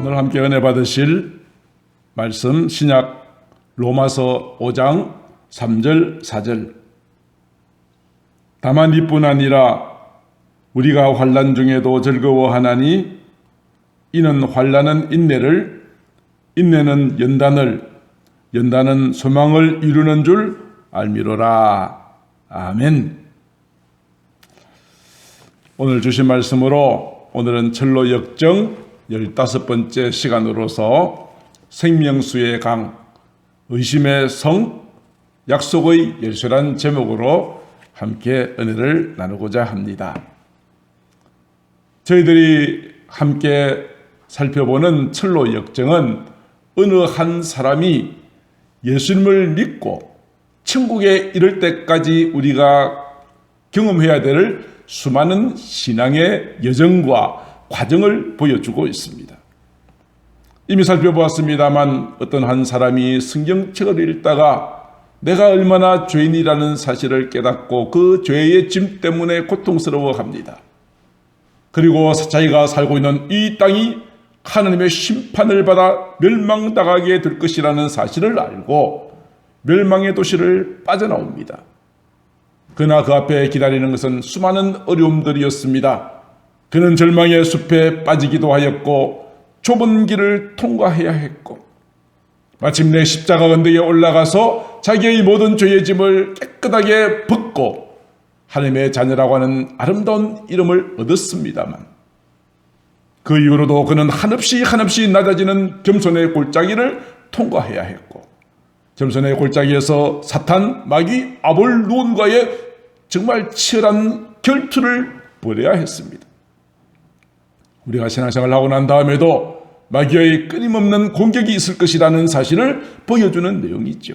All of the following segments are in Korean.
오늘 함께 은혜 받으실 말씀 신약 로마서 5장 3절 4절. 다만 이뿐 아니라 우리가 환난 중에도 즐거워하나니 이는 환난은 인내를, 인내는 연단을, 연단은 소망을 이루는 줄 알미로라. 아멘. 오늘 주신 말씀으로 오늘은 철로 역정 15번째 시간으로서 생명수의 강, 의심의 성, 약속의 열쇠란 제목으로 함께 은혜를 나누고자 합니다. 저희들이 함께 살펴보는 철로 역정은 어느 한 사람이 예수님을 믿고 천국에 이를 때까지 우리가 경험해야 될 수많은 신앙의 여정과 과정을 보여주고 있습니다. 이미 살펴보았습니다만 어떤 한 사람이 성경책을 읽다가 내가 얼마나 죄인이라는 사실을 깨닫고 그 죄의 짐 때문에 고통스러워합니다. 그리고 자기가 살고 있는 이 땅이 하나님의 심판을 받아 멸망당하게 될 것이라는 사실을 알고 멸망의 도시를 빠져나옵니다. 그러나 그 앞에 기다리는 것은 수많은 어려움들이었습니다. 그는 절망의 숲에 빠지기도 하였고 좁은 길을 통과해야 했고 마침내 십자가 언덕에 올라가서 자기의 모든 죄의 짐을 깨끗하게 벗고 하나님의 자녀라고 하는 아름다운 이름을 얻었습니다만 그 이후로도 그는 한없이 낮아지는 겸손의 골짜기를 통과해야 했고 겸손의 골짜기에서 사탄, 마귀, 아볼론과의 정말 치열한 결투를 벌여야 했습니다. 우리가 신앙생활을 하고 난 다음에도 마귀의 끊임없는 공격이 있을 것이라는 사실을 보여주는 내용이죠.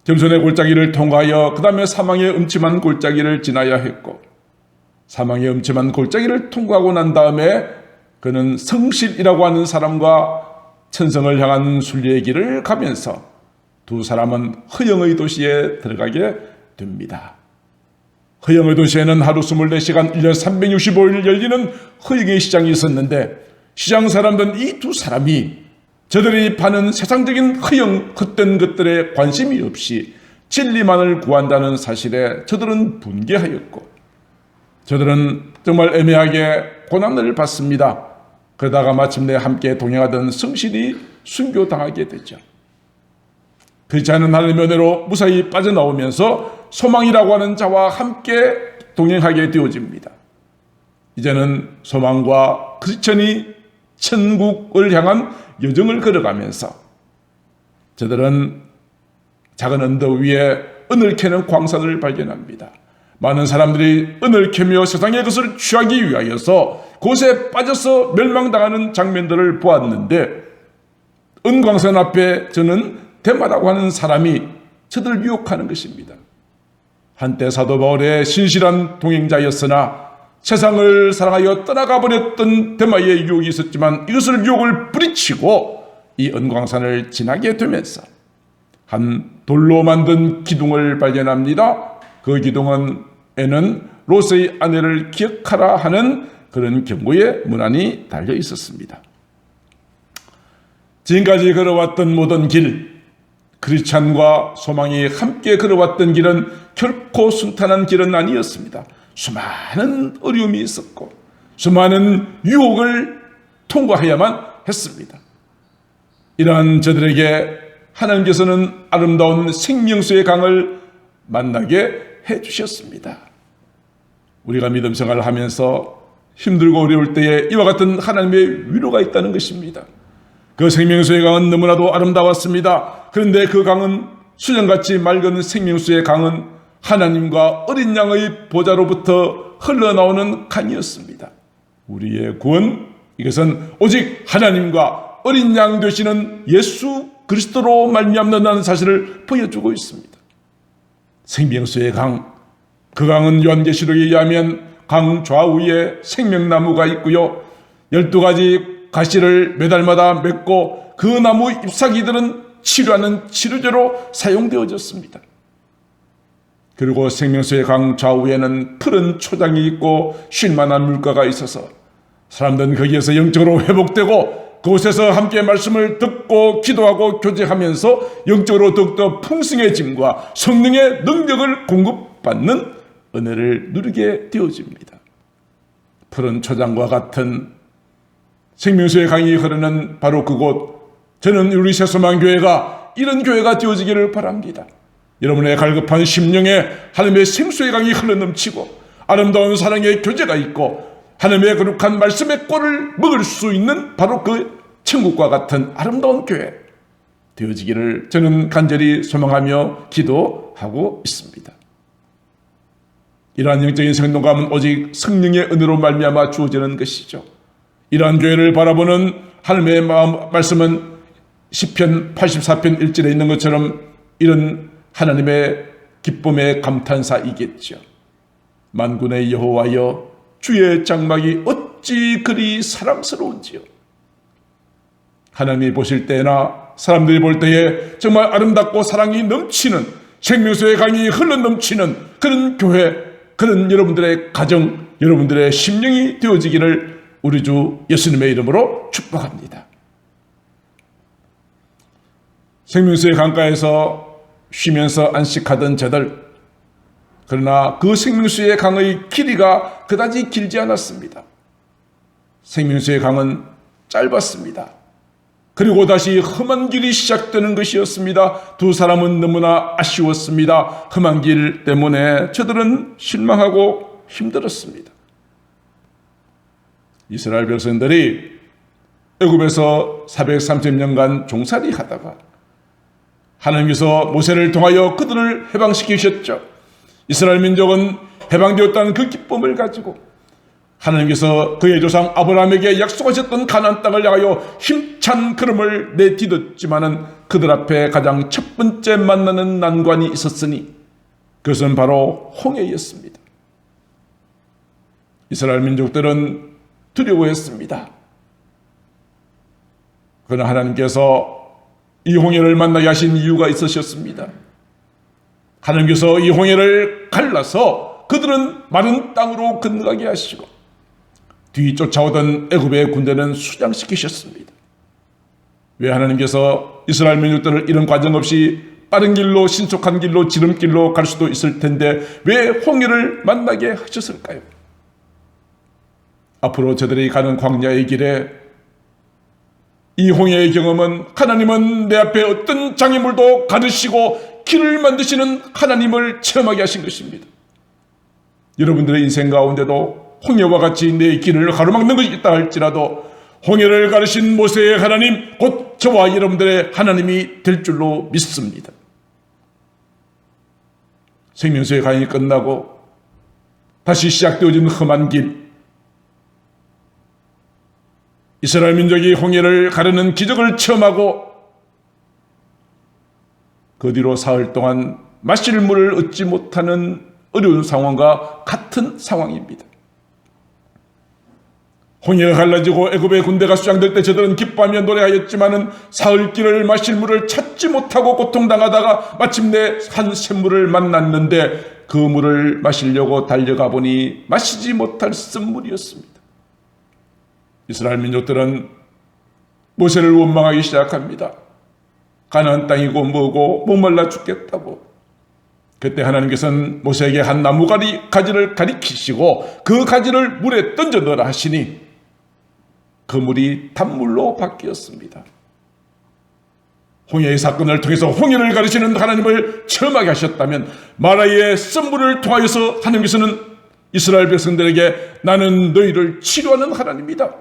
겸손의 골짜기를 통과하여 그 다음에 사망의 음침한 골짜기를 지나야 했고 사망의 음침한 골짜기를 통과하고 난 다음에 그는 성실이라고 하는 사람과 천성을 향한 순례의 길을 가면서 두 사람은 허영의 도시에 들어가게 됩니다. 허영의 도시에는 하루 24시간 1년 365일 열리는 허영의 시장이 있었는데 시장 사람들은 이 두 사람이 저들이 파는 세상적인 허영, 헛된 것들에 관심이 없이 진리만을 구한다는 사실에 저들은 분개하였고 저들은 정말 애매하게 고난을 받습니다. 그러다가 마침내 함께 동행하던 성실이 순교당하게 되죠. 그렇지 않은 하나님의 은혜로 무사히 빠져나오면서 소망이라고 하는 자와 함께 동행하게 되어집니다. 이제는 소망과 크리스천이 천국을 향한 여정을 걸어가면서 저들은 작은 언덕 위에 은을 캐는 광산을 발견합니다. 많은 사람들이 은을 캐며 세상의 것을 취하기 위하여서 그곳에 빠져서 멸망당하는 장면들을 보았는데 은광산 앞에 저는 데마라고 하는 사람이 저들을 유혹하는 것입니다. 한때 사도 바울의 신실한 동행자였으나 세상을 사랑하여 떠나가 버렸던 데마의 유혹이 있었지만 이것을 유혹을 뿌리치고 이 은광산을 지나게 되면서 한 돌로 만든 기둥을 발견합니다. 그 기둥에는 롯의 아내를 기억하라 하는 그런 경고의 문안이 달려 있었습니다. 지금까지 걸어왔던 모든 길, 크리스찬과 소망이 함께 걸어왔던 길은 결코 순탄한 길은 아니었습니다. 수많은 어려움이 있었고 수많은 유혹을 통과해야만 했습니다. 이러한 저들에게 하나님께서는 아름다운 생명수의 강을 만나게 해주셨습니다. 우리가 믿음 생활을 하면서 힘들고 어려울 때에 이와 같은 하나님의 위로가 있다는 것입니다. 그 생명수의 강은 너무나도 아름다웠습니다. 그런데 그 강은 수정같이 맑은 생명수의 강은 하나님과 어린 양의 보좌로부터 흘러나오는 강이었습니다. 우리의 구원, 이것은 오직 하나님과 어린 양 되시는 예수 그리스도로 말미암는다는 사실을 보여주고 있습니다. 생명수의 강, 그 강은 요한계시록에 의하면 강 좌우에 생명나무가 있고요. 12가지 가시를 매달마다 맺고 그 나무 잎사귀들은 치료하는 치료제로 사용되어졌습니다. 그리고 생명수의 강 좌우에는 푸른 초장이 있고 쉴만한 물가가 있어서 사람들은 거기에서 영적으로 회복되고 그곳에서 함께 말씀을 듣고 기도하고 교제하면서 영적으로 더욱더 풍성해짐과 성령의 능력을 공급받는 은혜를 누리게 되어집니다. 푸른 초장과 같은 생명수의 강이 흐르는 바로 그곳, 저는 우리 새소망교회가 이런 교회가 되어지기를 바랍니다. 여러분의 갈급한 심령에 하나님의 생수의 강이 흘러넘치고 아름다운 사랑의 교제가 있고 하나님의 거룩한 말씀의 꼴을 먹을 수 있는 바로 그 천국과 같은 아름다운 교회 되어지기를 저는 간절히 소망하며 기도하고 있습니다. 이러한 영적인 생동감은 오직 성령의 은혜로 말미암아 주어지는 것이죠. 이러한 교회를 바라보는 하나님의 말씀은 시편 84편 1절에 있는 것처럼 이런 하나님의 기쁨의 감탄사이겠죠. 만군의 여호와여, 주의 장막이 어찌 그리 사랑스러운지요. 하나님이 보실 때나 사람들이 볼 때에 정말 아름답고 사랑이 넘치는 생명수의 강이 흘러넘치는 그런 교회, 그런 여러분들의 가정, 여러분들의 심령이 되어지기를 우리 주 예수님의 이름으로 축복합니다. 생명수의 강가에서 쉬면서 안식하던 저들, 그러나 그 생명수의 강의 길이가 그다지 길지 않았습니다. 생명수의 강은 짧았습니다. 그리고 다시 험한 길이 시작되는 것이었습니다. 두 사람은 너무나 아쉬웠습니다. 험한 길 때문에 저들은 실망하고 힘들었습니다. 이스라엘 백성들이 애굽에서 430년간 종살이 하다가 하나님께서 모세를 통하여 그들을 해방시키셨죠. 이스라엘 민족은 해방되었다는 그 기쁨을 가지고 하나님께서 그의 조상 아브라함에게 약속하셨던 가나안 땅을 향하여 힘찬 걸음을 내딛었지만은 그들 앞에 가장 첫 번째 만나는 난관이 있었으니 그것은 바로 홍해였습니다. 이스라엘 민족들은 두려워했습니다. 그러나 하나님께서 이 홍해를 만나게 하신 이유가 있으셨습니다. 하나님께서 이 홍해를 갈라서 그들은 마른 땅으로 건너가게 하시고 뒤쫓아오던 애굽의 군대는 수장시키셨습니다. 왜 하나님께서 이스라엘 민족들을 이런 과정 없이 빠른 길로 신속한 길로 지름길로 갈 수도 있을 텐데 왜 홍해를 만나게 하셨을까요? 앞으로 저들이 가는 광야의 길에 이 홍해의 경험은 하나님은 내 앞에 어떤 장애물도 가르시고 길을 만드시는 하나님을 체험하게 하신 것입니다. 여러분들의 인생 가운데도 홍해와 같이 내 길을 가로막는 것이 있다 할지라도 홍해를 가르신 모세의 하나님, 곧 저와 여러분들의 하나님이 될 줄로 믿습니다. 생명수의 강이 끝나고 다시 시작되어진 험한 길, 이스라엘 민족이 홍해를 가르는 기적을 체험하고 그 뒤로 사흘 동안 마실 물을 얻지 못하는 어려운 상황과 같은 상황입니다. 홍해가 갈라지고 애굽의 군대가 수장될 때 저들은 기뻐하며 노래하였지만은 사흘길을 마실 물을 찾지 못하고 고통당하다가 마침내 한 샘물을 만났는데 그 물을 마시려고 달려가 보니 마시지 못할 쓴물이었습니다. 이스라엘 민족들은 모세를 원망하기 시작합니다. 가나안 땅이고 뭐고 목말라 죽겠다고. 그때 하나님께서는 모세에게 한 나무 가지를 가리키시고 그 가지를 물에 던져 넣으라 하시니 그 물이 단물로 바뀌었습니다. 홍해의 사건을 통해서 홍해를 가르치는 하나님을 체험하게 하셨다면 마라의 쓴물을 통하여서 하나님께서는 이스라엘 백성들에게 나는 너희를 치료하는 하나님이다,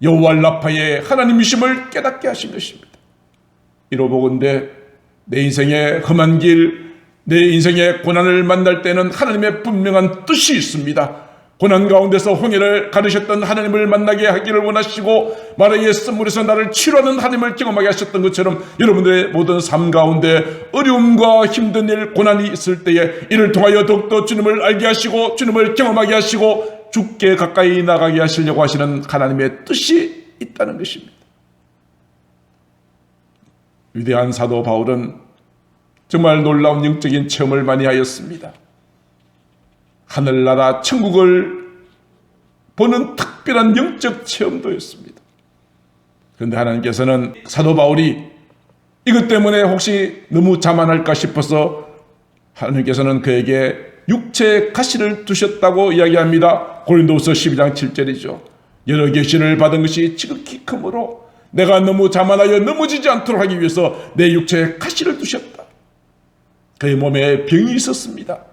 여호와 라파의 하나님이심을 깨닫게 하신 것입니다. 이로보건대 내 인생의 험한 길, 내 인생의 고난을 만날 때는 하나님의 분명한 뜻이 있습니다. 고난 가운데서 홍해를 가르셨던 하나님을 만나게 하기를 원하시고 마라의 쓴물에서 나를 치료하는 하나님을 경험하게 하셨던 것처럼 여러분들의 모든 삶 가운데 어려움과 힘든 일, 고난이 있을 때에 이를 통하여 더욱더 주님을 알게 하시고 주님을 경험하게 하시고 주께 가까이 나가게 하시려고 하시는 하나님의 뜻이 있다는 것입니다. 위대한 사도 바울은 정말 놀라운 영적인 체험을 많이 하였습니다. 하늘나라 천국을 보는 특별한 영적 체험도였습니다. 그런데 하나님께서는 사도 바울이 이것 때문에 혹시 너무 자만할까 싶어서 하나님께서는 그에게 육체의 가시를 두셨다고 이야기합니다. 고린도후서 12장 7절이죠. 여러 계시를 받은 것이 지극히 크므로 내가 너무 자만하여 넘어지지 않도록 하기 위해서 내 육체에 가시를 두셨다. 그의 몸에 병이 있었습니다.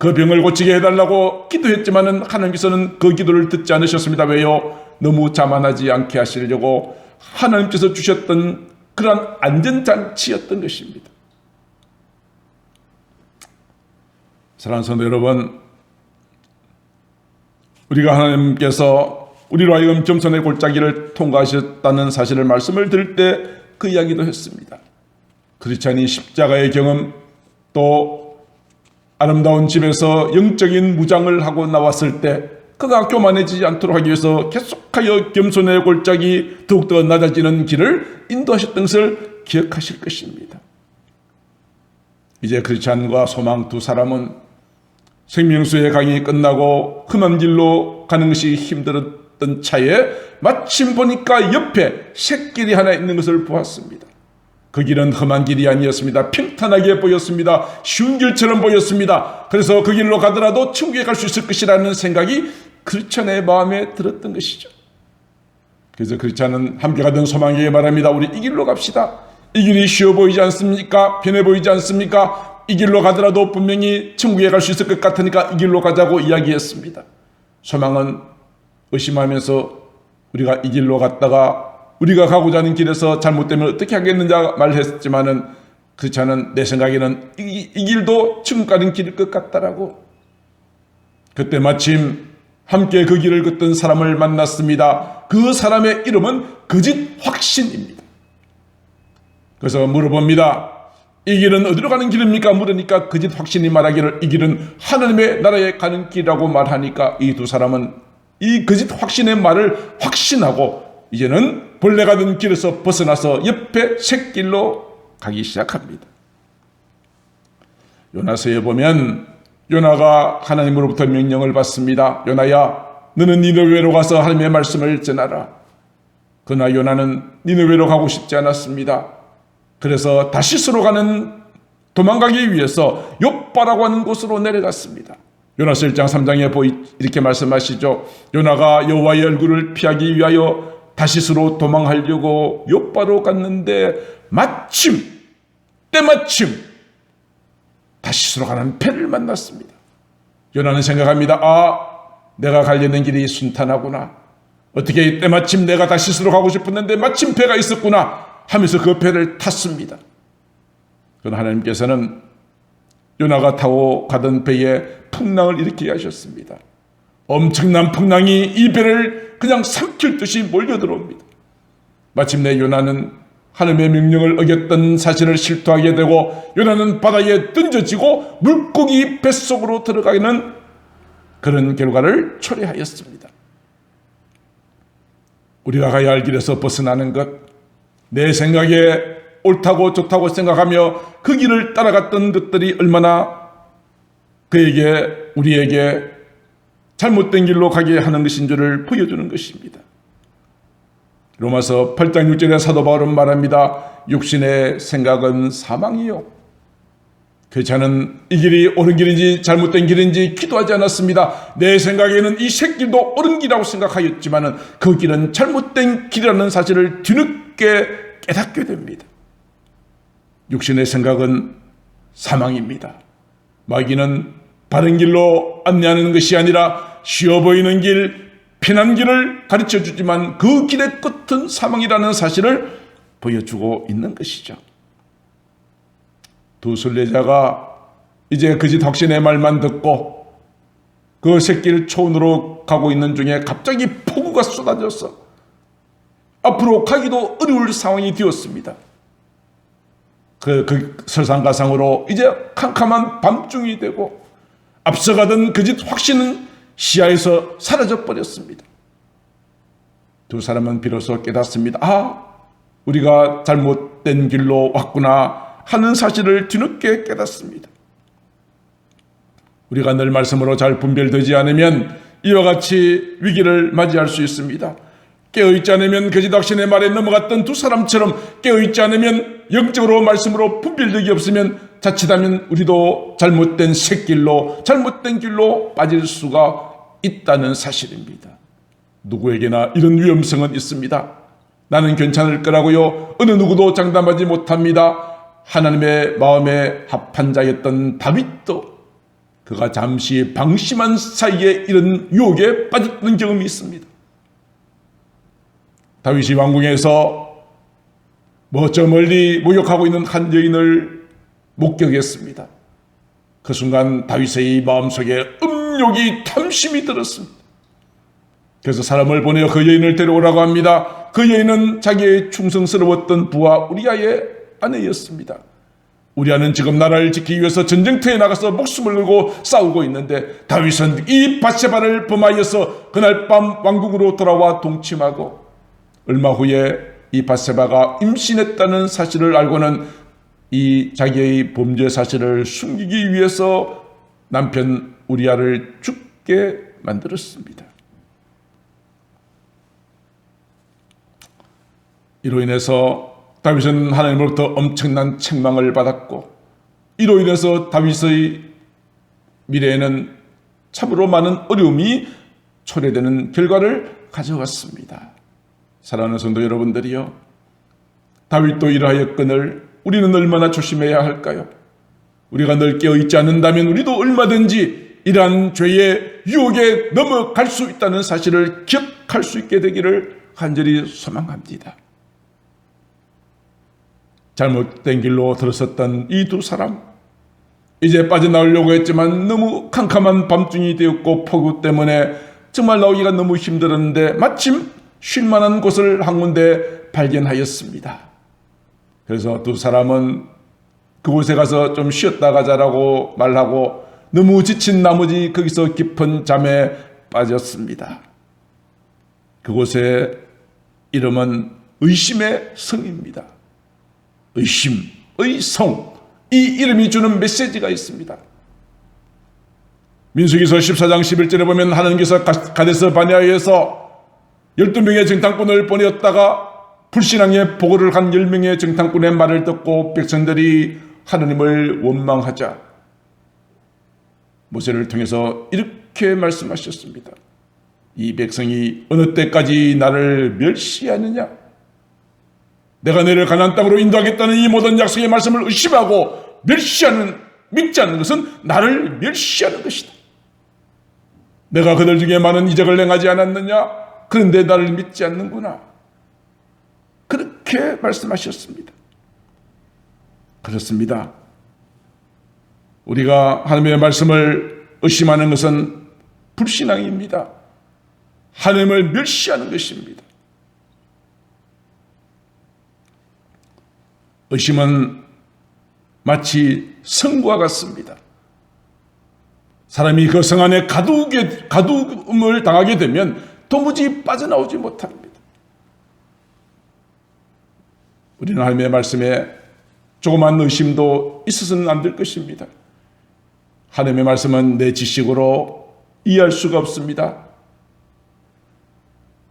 그 병을 고치게 해달라고 기도했지만 하나님께서는 그 기도를 듣지 않으셨습니다. 왜요? 너무 자만하지 않게 하시려고 하나님께서 주셨던 그러한 안전장치였던 것입니다. 사랑하는 성도 여러분, 우리가 하나님께서 우리로 하여금 겸손의 골짜기를 통과하셨다는 사실을 말씀을 들을 때 그 이야기도 했습니다. 크리스찬이 십자가의 경험, 또 아름다운 집에서 영적인 무장을 하고 나왔을 때 그가 교만해지지 않도록 하기 위해서 계속하여 겸손의 골짜기 더욱더 낮아지는 길을 인도하셨던 것을 기억하실 것입니다. 이제 크리스찬과 소망 두 사람은 생명수의 강이 끝나고 험한 길로 가는 것이 힘들었던 차에 마침 보니까 옆에 샛길이 하나 있는 것을 보았습니다. 그 길은 험한 길이 아니었습니다. 평탄하게 보였습니다. 쉬운 길처럼 보였습니다. 그래서 그 길로 가더라도 천국에 갈 수 있을 것이라는 생각이 크리스찬의 마음에 들었던 것이죠. 그래서 크리스찬은 함께 가던 소망에게 말합니다. 우리 이 길로 갑시다. 이 길이 쉬워 보이지 않습니까? 편해 보이지 않습니까? 이 길로 가더라도 분명히 천국에 갈 수 있을 것 같으니까 이 길로 가자고 이야기했습니다. 소망은 의심하면서 우리가 이 길로 갔다가 우리가 가고자 하는 길에서 잘못되면 어떻게 하겠느냐 말했지만은 크리스찬은 내 생각에는 이 길도 천국 가는 길일 것 같다라고. 그때 마침 함께 그 길을 걷던 사람을 만났습니다. 그 사람의 이름은 거짓 확신입니다. 그래서 물어봅니다. 이 길은 어디로 가는 길입니까? 물으니까 거짓 확신이 말하기를 이 길은 하나님의 나라에 가는 길이라고 말하니까 이 두 사람은 이 거짓 확신의 말을 확신하고 이제는 본래 가던 길에서 벗어나서 옆에 샛길로 가기 시작합니다. 요나서에 보면 요나가 하나님으로부터 명령을 받습니다. 요나야, 너는 니느웨로 가서 하나님의 말씀을 전하라. 그러나 요나는 니느웨로 가고 싶지 않았습니다. 그래서 다시스로 도망가기 위해서 욥바라고 하는 곳으로 내려갔습니다. 요나서 1장 3장에 이렇게 말씀하시죠. 요나가 여호와의 얼굴을 피하기 위하여 다시스로 도망하려고 욥바로 갔는데 때마침 다시스로 가는 배를 만났습니다. 요나는 생각합니다. 내가 가려는 길이 순탄하구나. 어떻게 때마침 내가 다시스로 가고 싶었는데 마침 배가 있었구나 하면서 그 배를 탔습니다. 그러나 하나님께서는 요나가 타고 가던 배에 풍랑을 일으키게 하셨습니다. 엄청난 풍랑이 이 배를 그냥 삼킬 듯이 몰려들어옵니다. 마침내 요나는 하나님의 명령을 어겼던 사실을 실토하게 되고 요나는 바다에 던져지고 물고기 뱃속으로 들어가는 그런 결과를 초래하였습니다. 우리가 가야 할 길에서 벗어나는 것, 내 생각에 옳다고 좋다고 생각하며 그 길을 따라갔던 것들이 얼마나 우리에게 잘못된 길로 가게 하는 것인 줄을 보여주는 것입니다. 로마서 8장 6절에 사도 바울은 말합니다. 육신의 생각은 사망이요. 저는 이 길이 옳은 길인지 잘못된 길인지 기도하지 않았습니다. 내 생각에는 이 샛길도 옳은 길이라고 생각하였지만 그 길은 잘못된 길이라는 사실을 뒤늦게 깨닫게 됩니다. 육신의 생각은 사망입니다. 마귀는 바른 길로 안내하는 것이 아니라 쉬워 보이는 길, 편한 길을 가르쳐 주지만 그 길의 끝은 사망이라는 사실을 보여주고 있는 것이죠. 두 순례자가 이제 거짓 확신의 말만 듣고 그 샛길 초원으로 가고 있는 중에 갑자기 폭우가 쏟아져서 앞으로 가기도 어려울 상황이 되었습니다. 그 설상가상으로 이제 캄캄한 밤중이 되고 앞서가던 거짓 확신은 시야에서 사라져 버렸습니다. 두 사람은 비로소 깨닫습니다. 우리가 잘못된 길로 왔구나 하는 사실을 뒤늦게 깨닫습니다. 우리가 늘 말씀으로 잘 분별되지 않으면 이와 같이 위기를 맞이할 수 있습니다. 깨어있지 않으면 거짓 확신의 말에 넘어갔던 두 사람처럼 깨어있지 않으면 영적으로 말씀으로 분별력이 없으면 자칫하면 우리도 잘못된 샛길로 잘못된 길로 빠질 수가 있다는 사실입니다. 누구에게나 이런 위험성은 있습니다. 나는 괜찮을 거라고요. 어느 누구도 장담하지 못합니다. 하나님의 마음에 합한 자였던 다윗도 그가 잠시 방심한 사이에 이런 유혹에 빠졌던 경험이 있습니다. 다윗이 왕궁에서 저 멀리 목욕하고 있는 한 여인을 목격했습니다. 그 순간 다윗의 마음속에 음욕이 탐심이 들었습니다. 그래서 사람을 보내어 그 여인을 데려오라고 합니다. 그 여인은 자기의 충성스러웠던 부하 우리아의 아내였습니다. 우리아는 지금 나라를 지키기 위해서 전쟁터에 나가서 목숨을 걸고 싸우고 있는데 다윗은 이 밧세바를 범하여서 그날 밤 왕궁으로 돌아와 동침하고 얼마 후에 이 밧세바가 임신했다는 사실을 알고는 이 자기의 범죄 사실을 숨기기 위해서 남편 우리아를 죽게 만들었습니다. 이로 인해서 다윗은 하나님으로부터 엄청난 책망을 받았고 이로 인해서 다윗의 미래에는 참으로 많은 어려움이 초래되는 결과를 가져갔습니다. 사랑하는 성도 여러분들이요, 다윗도 이러하였거늘 우리는 얼마나 조심해야 할까요? 우리가 늘 깨어있지 않는다면 우리도 얼마든지 이러한 죄의 유혹에 넘어갈 수 있다는 사실을 기억할 수 있게 되기를 간절히 소망합니다. 잘못된 길로 들어섰던 이 두 사람, 이제 빠져나오려고 했지만 너무 캄캄한 밤중이 되었고 폭우 때문에 정말 나오기가 너무 힘들었는데 마침 쉴만한 곳을 한 군데 발견하였습니다. 그래서 두 사람은 그곳에 가서 좀 쉬었다 가자라고 말하고 너무 지친 나머지 거기서 깊은 잠에 빠졌습니다. 그곳의 이름은 의심의 성입니다. 의심의 성, 이 이름이 주는 메시지가 있습니다. 민수기서 14장 11절에 보면 하나님께서 가데스 바네아에서 12명의 정탐꾼을 보내었다가 불신앙의 보고를 간 10명의 정탐꾼의 말을 듣고 백성들이 하나님을 원망하자 모세를 통해서 이렇게 말씀하셨습니다. 이 백성이 어느 때까지 나를 멸시하느냐? 내가 너를 가나안 땅으로 인도하겠다는 이 모든 약속의 말씀을 의심하고 믿지 않는 것은 나를 멸시하는 것이다. 내가 그들 중에 많은 이적을 행하지 않았느냐? 그런데 나를 믿지 않는구나. 그렇게 말씀하셨습니다. 그렇습니다. 우리가 하나님의 말씀을 의심하는 것은 불신앙입니다. 하나님을 멸시하는 것입니다. 의심은 마치 성과 같습니다. 사람이 그 성 안에 가두음을 당하게 되면 도무지 빠져나오지 못합니다. 우리는 하나님의 말씀에 조그만 의심도 있어서는 안 될 것입니다. 하나님의 말씀은 내 지식으로 이해할 수가 없습니다.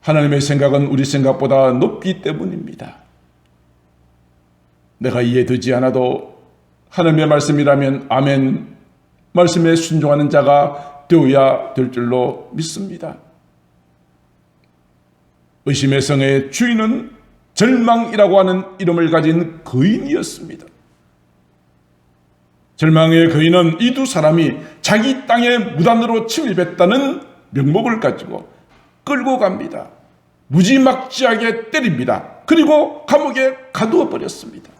하나님의 생각은 우리 생각보다 높기 때문입니다. 내가 이해되지 않아도 하나님의 말씀이라면 아멘, 말씀에 순종하는 자가 되어야 될 줄로 믿습니다. 의심의 성의 주인은 절망이라고 하는 이름을 가진 거인이었습니다. 절망의 거인은 이 두 사람이 자기 땅에 무단으로 침입했다는 명목을 가지고 끌고 갑니다. 무지막지하게 때립니다. 그리고 감옥에 가두어 버렸습니다.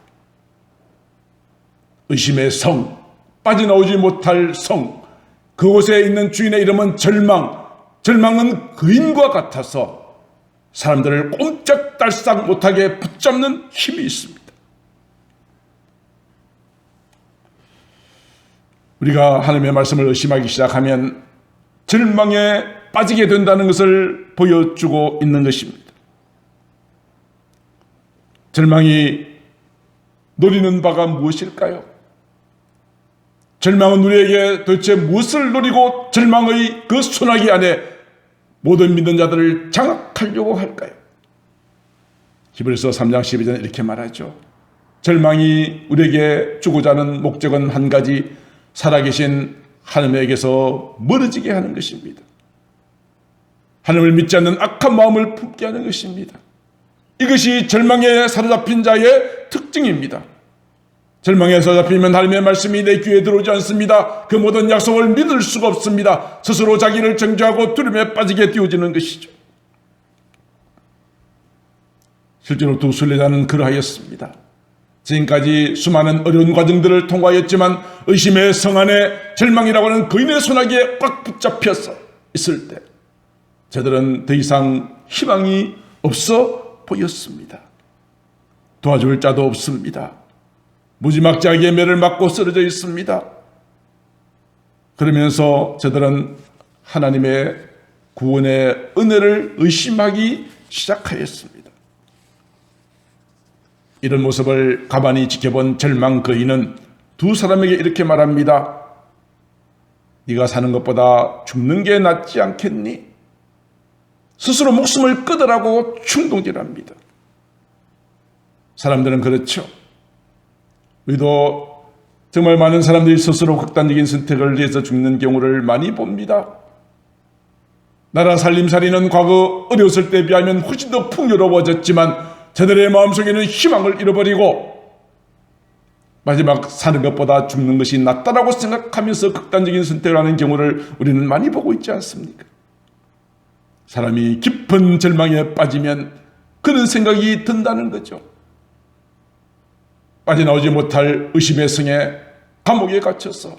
의심의 성, 빠져나오지 못할 성, 그곳에 있는 주인의 이름은 절망. 절망은 거인과 같아서 사람들을 꼼짝달싹 못하게 붙잡는 힘이 있습니다. 우리가 하나님의 말씀을 의심하기 시작하면 절망에 빠지게 된다는 것을 보여주고 있는 것입니다. 절망이 노리는 바가 무엇일까요? 절망은 우리에게 도대체 무엇을 노리고 절망의 그 소나기 안에 모든 믿는 자들을 장악하려고 할까요? 히브리서 3장 12절에 이렇게 말하죠. 절망이 우리에게 주고자 하는 목적은 한 가지, 살아계신 하나님에게서 멀어지게 하는 것입니다. 하나님을 믿지 않는 악한 마음을 품게 하는 것입니다. 이것이 절망에 사로잡힌 자의 특징입니다. 절망에 사로잡히면 하나님의 말씀이 내 귀에 들어오지 않습니다. 그 모든 약속을 믿을 수가 없습니다. 스스로 자기를 정죄하고 두려움에 빠지게 되어지는 것이죠. 실제로 두 순례자는 그러하였습니다. 지금까지 수많은 어려운 과정들을 통과하였지만 의심의 성 안에 절망이라고 하는 거인의 소나기에 꽉 붙잡혀서 있을 때 저들은 더 이상 희망이 없어 보였습니다. 도와줄 자도 없습니다. 무지막지하게 매를 맞고 쓰러져 있습니다. 그러면서 저들은 하나님의 구원의 은혜를 의심하기 시작하였습니다. 이런 모습을 가만히 지켜본 절망 거인은 두 사람에게 이렇게 말합니다. 네가 사는 것보다 죽는 게 낫지 않겠니? 스스로 목숨을 끊으라고 충동질합니다. 사람들은 그렇죠. 우리도 정말 많은 사람들이 스스로 극단적인 선택을 위해서 죽는 경우를 많이 봅니다. 나라 살림살이는 과거 어려웠을 때에 비하면 훨씬 더 풍요로워졌지만 저들의 마음속에는 희망을 잃어버리고 마지막 사는 것보다 죽는 것이 낫다라고 생각하면서 극단적인 선택을 하는 경우를 우리는 많이 보고 있지 않습니까? 사람이 깊은 절망에 빠지면 그런 생각이 든다는 거죠. 빠져나오지 못할 의심의 성에 감옥에 갇혀서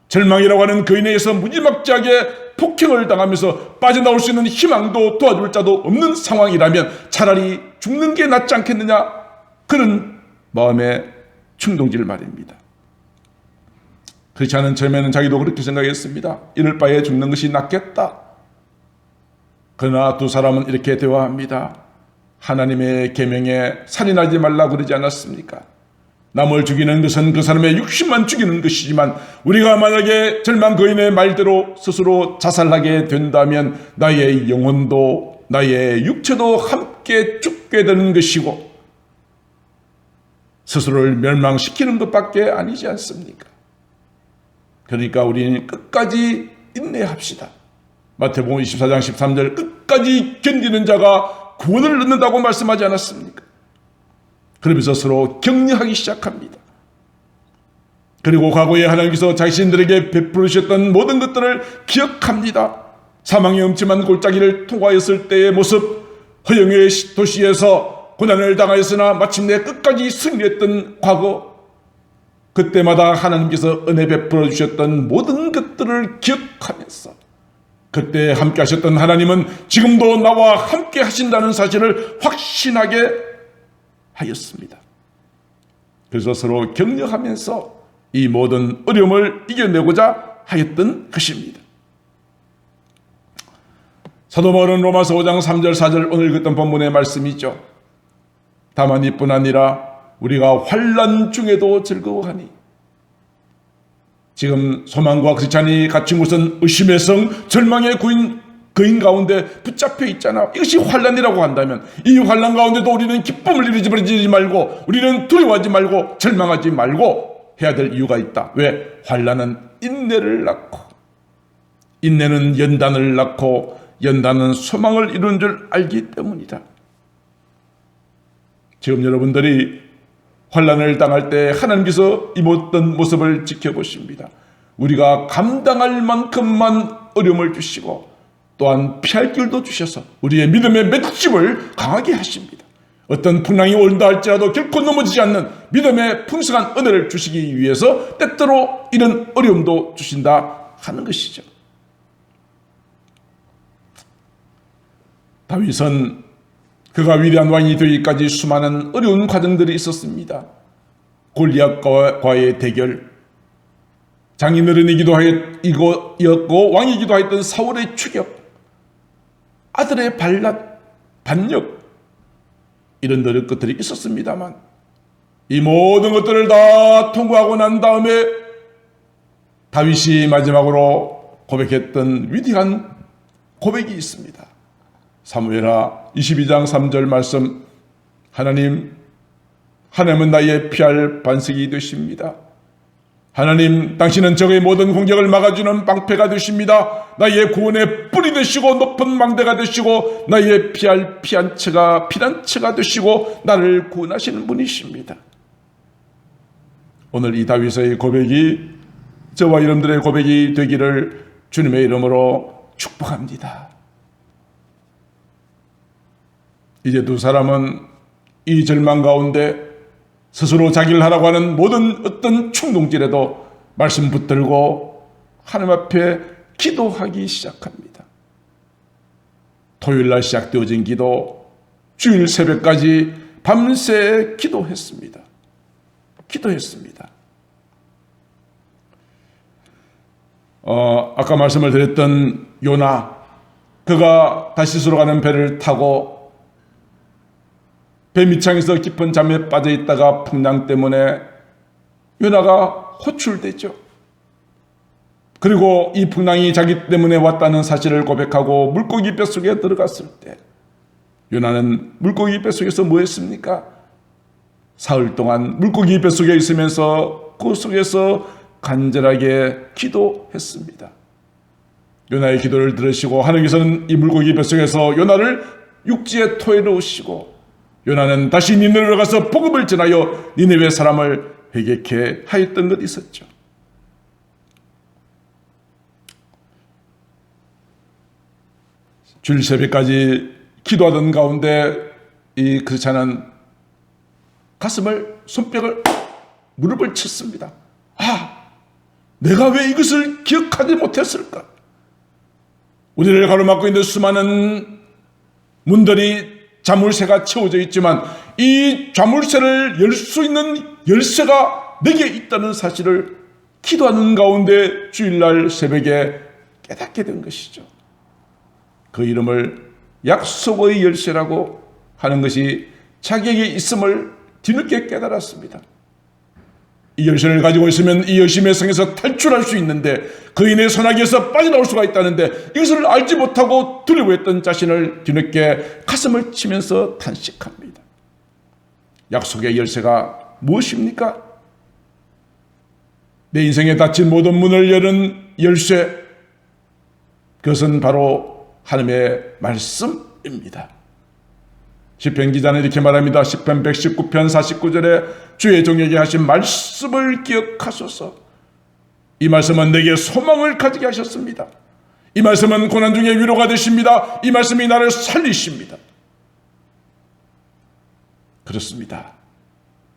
절망이라고 하는 거인에 의해서 무지막지하게 폭행을 당하면서 빠져나올 수 있는 희망도 도와줄 자도 없는 상황이라면 차라리 죽는 게 낫지 않겠느냐, 그런 마음의 충동질 말입니다. 그렇지 않은 처음에는 자기도 그렇게 생각했습니다. 이럴 바에 죽는 것이 낫겠다. 그러나 두 사람은 이렇게 대화합니다. 하나님의 계명에 살인하지 말라 그러지 않았습니까? 남을 죽이는 것은 그 사람의 육신만 죽이는 것이지만 우리가 만약에 절망 거인의 말대로 스스로 자살하게 된다면 나의 영혼도 나의 육체도 함께 죽게 되는 것이고 스스로를 멸망시키는 것밖에 아니지 않습니까? 그러니까 우리는 끝까지 인내합시다. 마태복음 24장 13절 끝까지 견디는 자가 구원을 얻는다고 말씀하지 않았습니까? 그러면서 서로 격려하기 시작합니다. 그리고 과거에 하나님께서 자신들에게 베풀으셨던 모든 것들을 기억합니다. 사망의 음침한 골짜기를 통과했을 때의 모습, 허영의 도시에서 고난을 당하였으나 마침내 끝까지 승리했던 과거, 그때마다 하나님께서 은혜 베풀어 주셨던 모든 것들을 기억하면서 그때 함께 하셨던 하나님은 지금도 나와 함께 하신다는 사실을 확신하게 하였습니다. 그래서 서로 격려하면서 이 모든 어려움을 이겨내고자 하였던 것입니다. 사도 바울은 로마서 5장 3절 4절 오늘 읽었던 본문의 말씀이죠. 다만 이뿐 아니라 우리가 환난 중에도 즐거워하니. 지금 소망과 크리스찬이 갇힌 곳은 의심의 성, 절망의 거인 가운데 붙잡혀 있잖아. 이것이 환난이라고 한다면 이 환난 가운데도 우리는 기쁨을 잃어버리지 말고, 우리는 두려워하지 말고 절망하지 말고 해야 될 이유가 있다. 왜? 환난은 인내를 낳고, 인내는 연단을 낳고, 연단은 소망을 이루는 줄 알기 때문이다. 지금 여러분들이 환난을 당할 때 하나님께서 이 모든 모습을 지켜보십니다. 우리가 감당할 만큼만 어려움을 주시고 또한 피할 길도 주셔서 우리의 믿음의 맷집을 강하게 하십니다. 어떤 풍랑이 온다 할지라도 결코 넘어지지 않는 믿음의 풍성한 은혜를 주시기 위해서 때때로 이런 어려움도 주신다 하는 것이죠. 다윗은 그가 위대한 왕이 되기까지 수많은 어려운 과정들이 있었습니다. 골리앗과의 대결, 장인어른이기도 하였고 왕이기도 하였던 사울의 추격, 아들의 반역, 이런 것들이 있었습니다만 이 모든 것들을 다 통과하고 난 다음에 다윗이 마지막으로 고백했던 위대한 고백이 있습니다. 사무엘하 22장 3절 말씀, 하나님은 나의 피할 반석이 되십니다. 하나님, 당신은 적의 모든 공격을 막아주는 방패가 되십니다. 나의 구원의 뿌리 되시고 높은 망대가 되시고 나의 피할 피난처가 되시고 나를 구원하시는 분이십니다. 오늘 이 다윗의 고백이 저와 여러분들의 고백이 되기를 주님의 이름으로 축복합니다. 이제 두 사람은 이 절망 가운데 스스로 자기를 하라고 하는 모든 어떤 충동질에도 말씀 붙들고 하나님 앞에 기도하기 시작합니다. 토요일날 시작되어진 기도, 주일 새벽까지 밤새 기도했습니다. 아까 말씀을 드렸던 요나, 그가 다시스로 가는 배를 타고 배 밑창에서 깊은 잠에 빠져 있다가 풍랑 때문에 요나가 호출되죠. 그리고 이 풍랑이 자기 때문에 왔다는 사실을 고백하고 물고기 뱃속에 들어갔을 때 요나는 물고기 뱃속에서 뭐 했습니까? 사흘 동안 물고기 뱃속에 있으면서 그 속에서 간절하게 기도했습니다. 요나의 기도를 들으시고 하나님께서는 이 물고기 뱃속에서 요나를 육지에 토해놓으시고 요나는 다시 니느웨로 가서 복음을 전하여 니느웨 사람을 회개케 하였던 것 있었죠. 주일 새벽까지 기도하던 가운데 이 그리스도는 가슴을 손뼉을 무릎을 쳤습니다. 내가 왜 이것을 기억하지 못했을까? 우리를 가로막고 있는 수많은 문들이 자물쇠가 채워져 있지만 이 자물쇠를 열 수 있는 열쇠가 내게 있다는 사실을 기도하는 가운데 주일날 새벽에 깨닫게 된 것이죠. 그 이름을 약속의 열쇠라고 하는 것이 자기에게 있음을 뒤늦게 깨달았습니다. 이 열쇠를 가지고 있으면 이 열심의 성에서 탈출할 수 있는데 그인의 선악에서 빠져나올 수가 있다는데 이것을 알지 못하고 두려워했던 자신을 뒤늦게 가슴을 치면서 탄식합니다. 약속의 열쇠가 무엇입니까? 내 인생에 닫힌 모든 문을 여는 열쇠, 그것은 바로 하나님의 말씀입니다. 시편 기자는 이렇게 말합니다. 시편 119편 49절에 주의 종에게 하신 말씀을 기억하소서. 이 말씀은 내게 소망을 가지게 하셨습니다. 이 말씀은 고난 중에 위로가 되십니다. 이 말씀이 나를 살리십니다. 그렇습니다.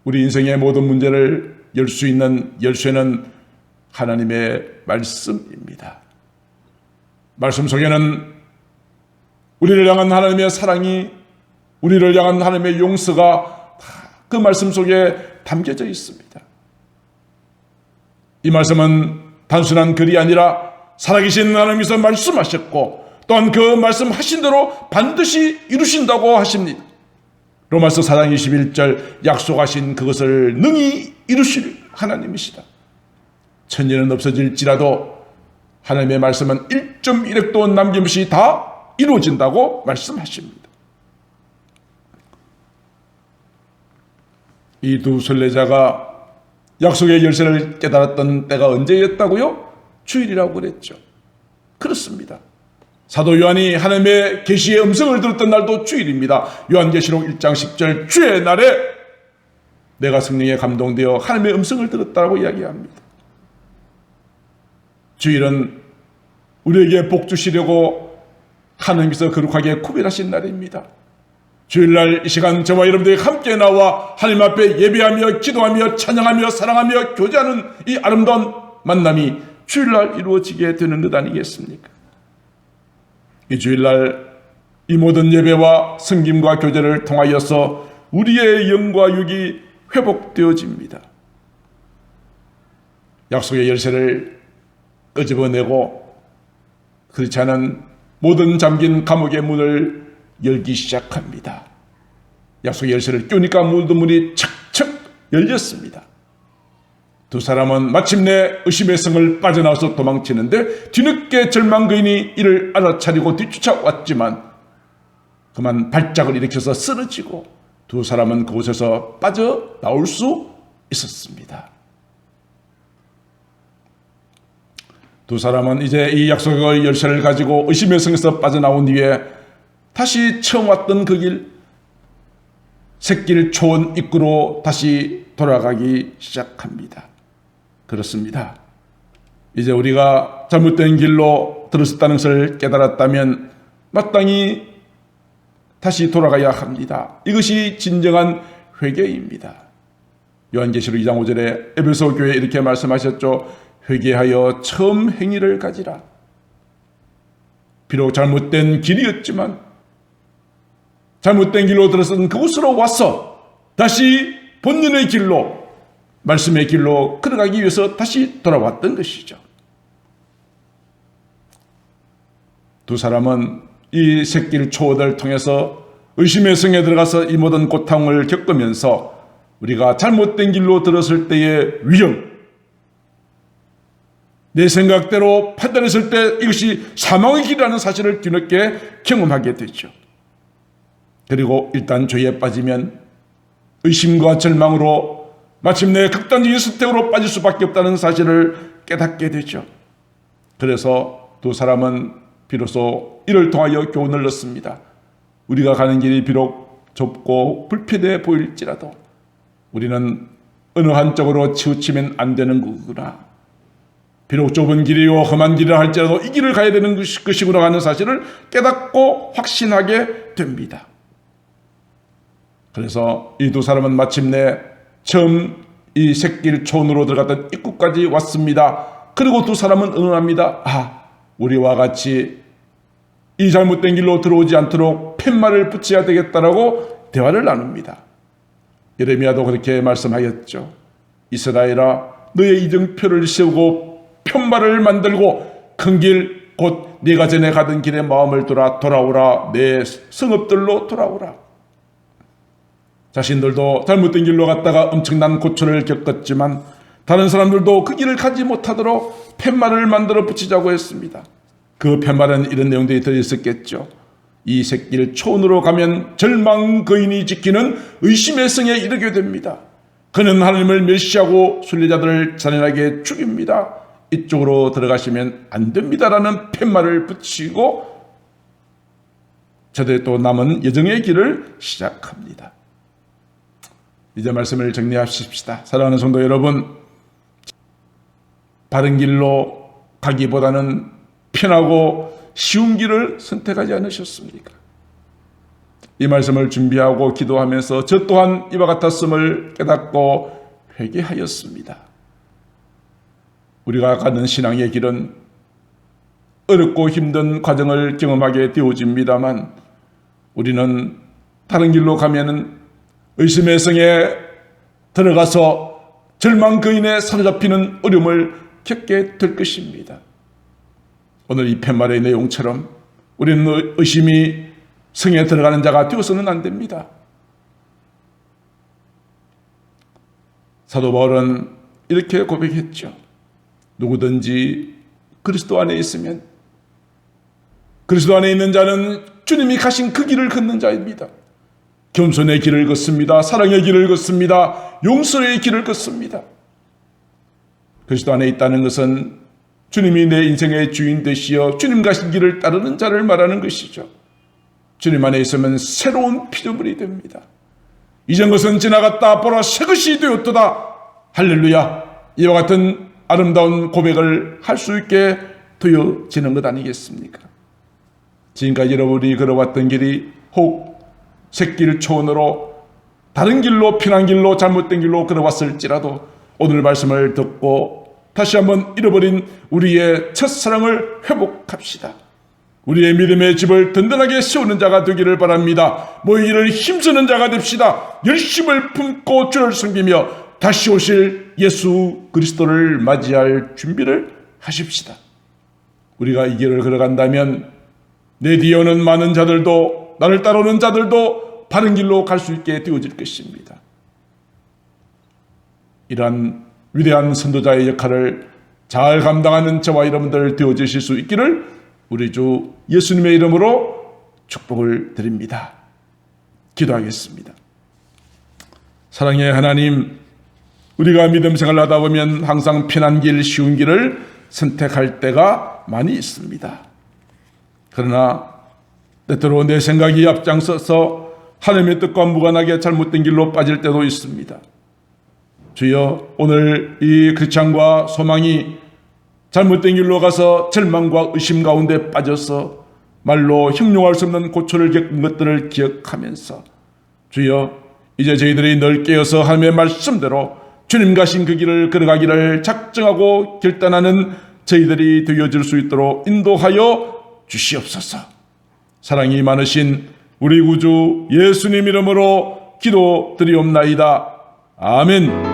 우리 인생의 모든 문제를 열 수 있는 열쇠는 하나님의 말씀입니다. 말씀 속에는 우리를 향한 하나님의 사랑이, 우리를 향한 하나님의 용서가 그 말씀 속에 담겨져 있습니다. 이 말씀은 단순한 글이 아니라 살아계신 하나님께서 말씀하셨고 또한 그 말씀하신 대로 반드시 이루신다고 하십니다. 로마서 4장 21절 약속하신 그것을 능히 이루실 하나님이시다. 천년은 없어질지라도 하나님의 말씀은 1.1획도 남김없이 다 이루어진다고 말씀하십니다. 이 두 순례자가 약속의 열쇠를 깨달았던 때가 언제였다고요? 주일이라고 그랬죠. 그렇습니다. 사도 요한이 하나님의 계시의 음성을 들었던 날도 주일입니다. 요한계시록 1장 10절 주의 날에 내가 성령에 감동되어 하나님의 음성을 들었다고 이야기합니다. 주일은 우리에게 복 주시려고 하나님께서 거룩하게 구별하신 날입니다. 주일날 이 시간 저와 여러분들이 함께 나와 하나님 앞에 예배하며 기도하며 찬양하며 사랑하며 교제하는 이 아름다운 만남이 주일날 이루어지게 되는 것 아니겠습니까? 이 주일날 이 모든 예배와 섬김과 교제를 통하여서 우리의 영과 육이 회복되어집니다. 약속의 열쇠를 끄집어내고 그렇지 않은 모든 잠긴 감옥의 문을 열기 시작합니다. 약속의 열쇠를 끼우니까 모든 문이 척척 열렸습니다. 두 사람은 마침내 의심의 성을 빠져나와서 도망치는데 뒤늦게 절망거인이 이를 알아차리고 뒤쫓아왔지만 그만 발작을 일으켜서 쓰러지고 두 사람은 그곳에서 빠져나올 수 있었습니다. 두 사람은 이제 이 약속의 열쇠를 가지고 의심의 성에서 빠져나온 뒤에 다시 처음 왔던 그 길, 샛길 초원 입구로 다시 돌아가기 시작합니다. 그렇습니다. 이제 우리가 잘못된 길로 들었었다는 것을 깨달았다면 마땅히 다시 돌아가야 합니다. 이것이 진정한 회개입니다. 요한계시록 2장 5절에 에베소 교회에 이렇게 말씀하셨죠. 회개하여 처음 행위를 가지라. 비록 잘못된 길이었지만 잘못된 길로 들어선 그곳으로 와서 다시 본연의 길로, 말씀의 길로 걸어가기 위해서 다시 돌아왔던 것이죠. 두 사람은 이 샛길 초원을 통해서 의심의 성에 들어가서 이 모든 고통을 겪으면서 우리가 잘못된 길로 들었을 때의 위험, 내 생각대로 판단했을 때 이것이 사망의 길이라는 사실을 뒤늦게 경험하게 되죠. 그리고 일단 죄에 빠지면 의심과 절망으로 마침내 극단적인 선택으로 빠질 수밖에 없다는 사실을 깨닫게 되죠. 그래서 두 사람은 비로소 이를 통하여 교훈을 얻습니다. 우리가 가는 길이 비록 좁고 불편해 보일지라도 우리는 어느 한쪽으로 치우치면 안 되는 거구나. 비록 좁은 길이요 험한 길이라 할지라도 이 길을 가야 되는 것이구나 하는 사실을 깨닫고 확신하게 됩니다. 그래서 이 두 사람은 마침내 처음 이 샛길 초원으로 들어갔던 입구까지 왔습니다. 그리고 두 사람은 응합니다. 우리와 같이 이 잘못된 길로 들어오지 않도록 팻말을 붙여야 되겠다라고 대화를 나눕니다. 예레미야도 그렇게 말씀하였죠. 이스라엘아, 너의 이정표를 세우고 편말을 만들고 큰 길 곧 네가 전에 가던 길에 마음을 돌아오라. 내 성읍들로 돌아오라. 자신들도 잘못된 길로 갔다가 엄청난 고초를 겪었지만 다른 사람들도 그 길을 가지 못하도록 팻말을 만들어 붙이자고 했습니다. 그 팻말은 이런 내용들이 들어있었겠죠. 이 샛길 초원으로 가면 절망거인이 지키는 의심의 성에 이르게 됩니다. 그는 하나님을 멸시하고 순례자들을 잔인하게 죽입니다. 이쪽으로 들어가시면 안 됩니다라는 팻말을 붙이고 저들이 또 남은 여정의 길을 시작합니다. 이제 말씀을 정리하십시다. 사랑하는 성도 여러분, 바른 길로 가기보다는 편하고 쉬운 길을 선택하지 않으셨습니까? 이 말씀을 준비하고 기도하면서 저 또한 이와 같았음을 깨닫고 회개하였습니다. 우리가 가는 신앙의 길은 어렵고 힘든 과정을 경험하게 되어집니다만 우리는 다른 길로 가면은 의심의 성에 들어가서 절망거인에 사로잡히는 어려움을 겪게 될 것입니다. 오늘 이 팻말의 내용처럼 우리는 의심이 성에 들어가는 자가 되어서는 안 됩니다. 사도 바울은 이렇게 고백했죠. 누구든지 그리스도 안에 있으면 그리스도 안에 있는 자는 주님이 가신 그 길을 걷는 자입니다. 겸손의 길을 걷습니다. 사랑의 길을 걷습니다. 용서의 길을 걷습니다. 그리스도 안에 있다는 것은 주님이 내 인생의 주인 되시어 주님 가신 길을 따르는 자를 말하는 것이죠. 주님 안에 있으면 새로운 피조물이 됩니다. 이전 것은 지나갔다 보라 새 것이 되었도다. 할렐루야. 이와 같은 아름다운 고백을 할 수 있게 되어지는 것 아니겠습니까? 지금까지 여러분이 걸어왔던 길이 혹 샛길 초원으로 다른 길로 편한 길로 잘못된 길로 걸어왔을지라도 오늘 말씀을 듣고 다시 한번 잃어버린 우리의 첫사랑을 회복합시다. 우리의 믿음의 집을 든든하게 세우는 자가 되기를 바랍니다. 모이기를 힘쓰는 자가 됩시다. 열심을 품고 주를 섬기며 다시 오실 예수 그리스도를 맞이할 준비를 하십시다. 우리가 이 길을 걸어간다면 내 뒤에 오는 많은 자들도 나를 따르는 자들도 바른 길로 갈 수 있게 되어질 것입니다. 이러한 위대한 선도자의 역할을 잘 감당하는 저와 여러분들 되어주실 수 있기를 우리 주 예수님의 이름으로 축복을 드립니다. 기도하겠습니다. 사랑의 하나님, 우리가 믿음 생활을 하다 보면 항상 편한 길, 쉬운 길을 선택할 때가 많이 있습니다. 그러나 때때로 내 생각이 앞장서서 하나님의 뜻과 무관하게 잘못된 길로 빠질 때도 있습니다. 주여, 오늘 이 크리스찬과 소망이 잘못된 길로 가서 절망과 의심 가운데 빠져서 말로 형용할 수 없는 고초를 겪은 것들을 기억하면서 주여, 이제 저희들이 늘 깨어서 하나님의 말씀대로 주님 가신 그 길을 걸어가기를 작정하고 결단하는 저희들이 되어질 수 있도록 인도하여 주시옵소서. 사랑이 많으신 우리 구주 예수님 이름으로 기도드리옵나이다. 아멘.